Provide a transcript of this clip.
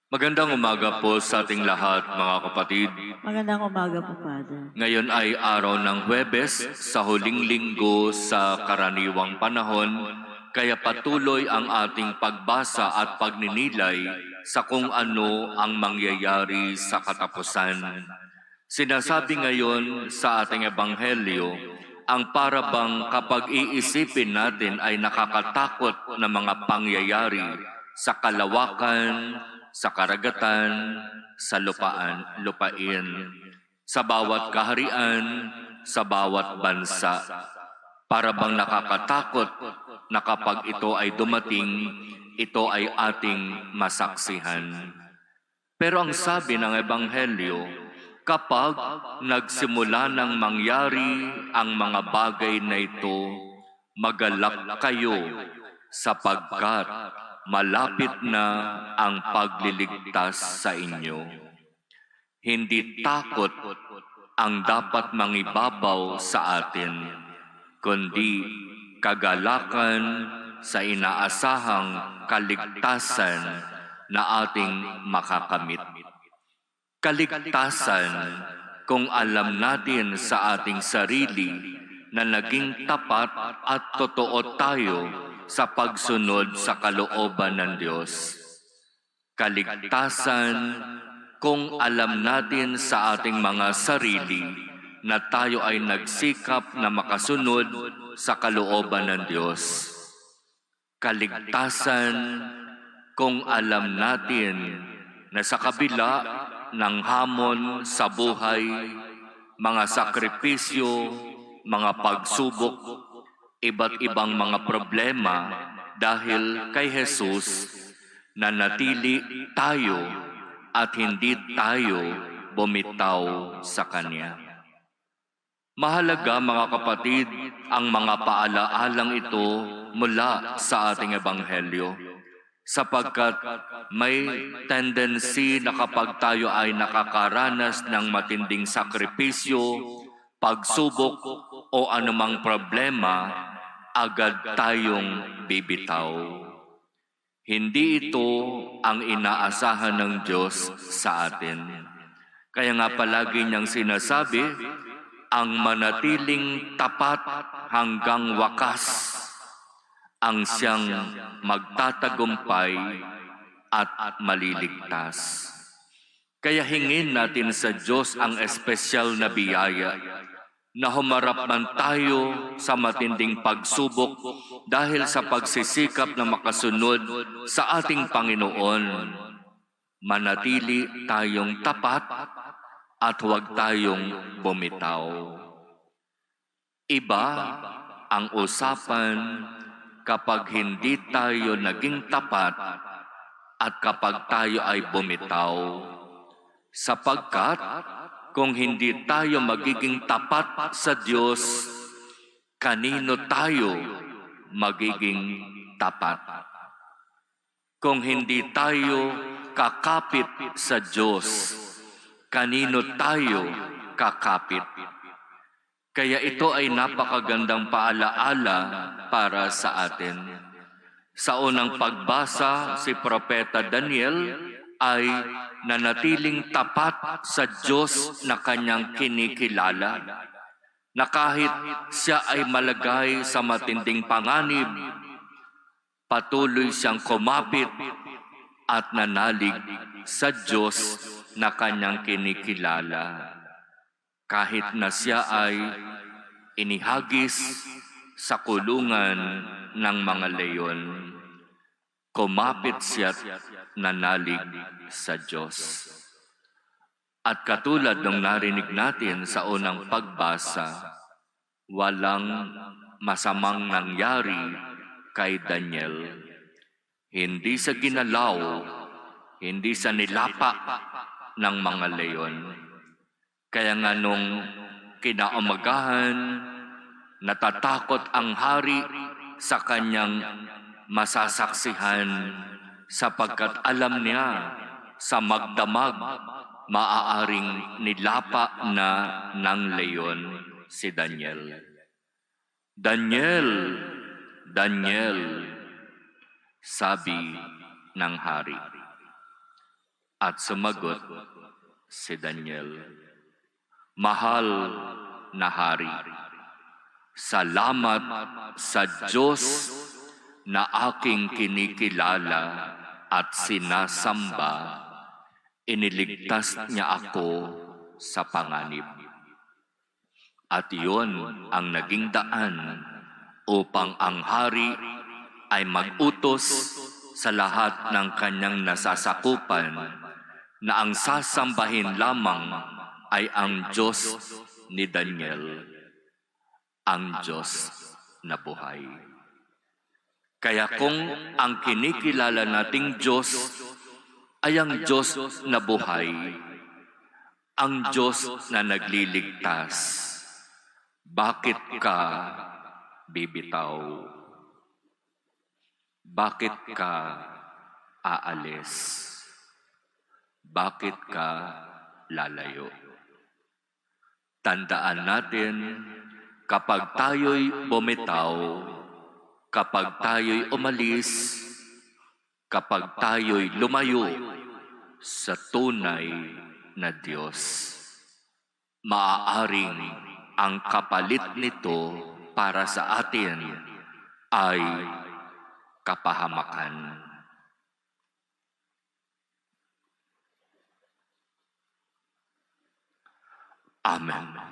Magandang umaga po sa ating lahat, mga kapatid. Magandang umaga po, Father. Ngayon ay araw ng Huwebes, sa huling linggo sa karaniwang panahon, kaya patuloy ang ating pagbasa at pagninilay sa kung ano ang mangyayari sa katapusan. Sinasabi ngayon sa ating ebanghelyo, ang parabang kapag iisipin natin ay nakakatakot na mga pangyayari sa kalawakan, sa karagatan, sa lupain, sa bawat kaharian, sa bawat bansa. Para bang nakakatakot na kapag ito ay dumating, ito ay ating masaksihan. Pero ang sabi ng Ebanghelyo, kapag nagsimula ng mangyari ang mga bagay na ito, magalak kayo sapagkat malapit na ang pagliligtas sa inyo. Hindi takot ang dapat mangibabaw sa atin, kundi kagalakan sa inaasahang kaligtasan na ating makakamit. Kaligtasan kung alam natin sa ating sarili na naging tapat at totoo tayo sa pagsunod sa kalooban ng Diyos. Kaligtasan kung alam natin sa ating mga sarili na tayo ay nagsikap na makasunod sa kalooban ng Diyos. Kaligtasan kung alam natin na sa kabila ng hamon sa buhay, mga sakripisyo, mga pagsubok, iba't ibang mga problema dahil kay Jesus, nanatili tayo at hindi tayo bumitaw sa Kanya. Mahalaga, mga kapatid, ang mga paalaalang ito mula sa ating ebanghelyo, sapagkat may tendency na kapag tayo ay nakakaranas ng matinding sakripisyo, pagsubok o anumang problema, agad tayong bibitaw. Hindi ito ang inaasahan ng Diyos sa atin. Kaya nga palagi niyang sinasabi, ang manatiling tapat hanggang wakas ang siyang magtatagumpay at maliligtas. Kaya hingin natin sa Diyos ang espesyal na biyaya na humarap man tayo sa matinding pagsubok dahil sa pagsisikap na makasunod sa ating Panginoon. Manatili tayong tapat at huwag tayong bumitaw. Iba ang usapan kapag hindi tayo naging tapat at kapag tayo ay bumitaw. Sapagkat kung hindi tayo magiging tapat sa Diyos, kanino tayo magiging tapat? Kung hindi tayo kakapit sa Diyos, kanino tayo kakapit? Kaya ito ay napakagandang paalaala para sa atin. Sa unang pagbasa, si Propeta Daniel ay nanatiling tapat sa Diyos na kanyang kinikilala, na kahit siya ay malagay sa matinding panganib, patuloy siyang kumapit at nanalig sa Diyos na kanyang kinikilala. Kahit na siya ay inihagis sa kulungan ng mga leyon, kumapit siya't nanalig sa Diyos. At katulad ng narinig natin sa unang pagbasa, walang masamang nangyari kay Daniel. Hindi sa ginalaw, hindi sa nilapa ng mga leyon. Kaya nga nung kinaumagahan, natatakot ang hari sa kanyang masasaksihan sapagkat alam niya sa magdamag maaaring nilapa na ng leyon si Daniel. Daniel, Daniel, sabi ng hari. At sumagot si Daniel, "Mahal na hari, salamat sa Diyos na aking kinikilala at sinasamba. Iniligtas niya ako sa panganib." At iyon ang naging daan upang ang hari ay mag-utos sa lahat ng kanyang nasasakupan na ang sasambahin lamang ay ang Diyos ni Daniel, ang Diyos na buhay. Kaya kung ang kinikilala nating Diyos ay ang Diyos na buhay, ang Diyos na nagliligtas, bakit ka bibitaw? Bakit ka aalis? Bakit ka lalayo? Tandaan natin, kapag tayo'y bumitaw, kapag tayo'y umalis, kapag tayo'y lumayo sa tunay na Diyos, maaaring ang kapalit nito para sa atin ay kapahamakan. Amen.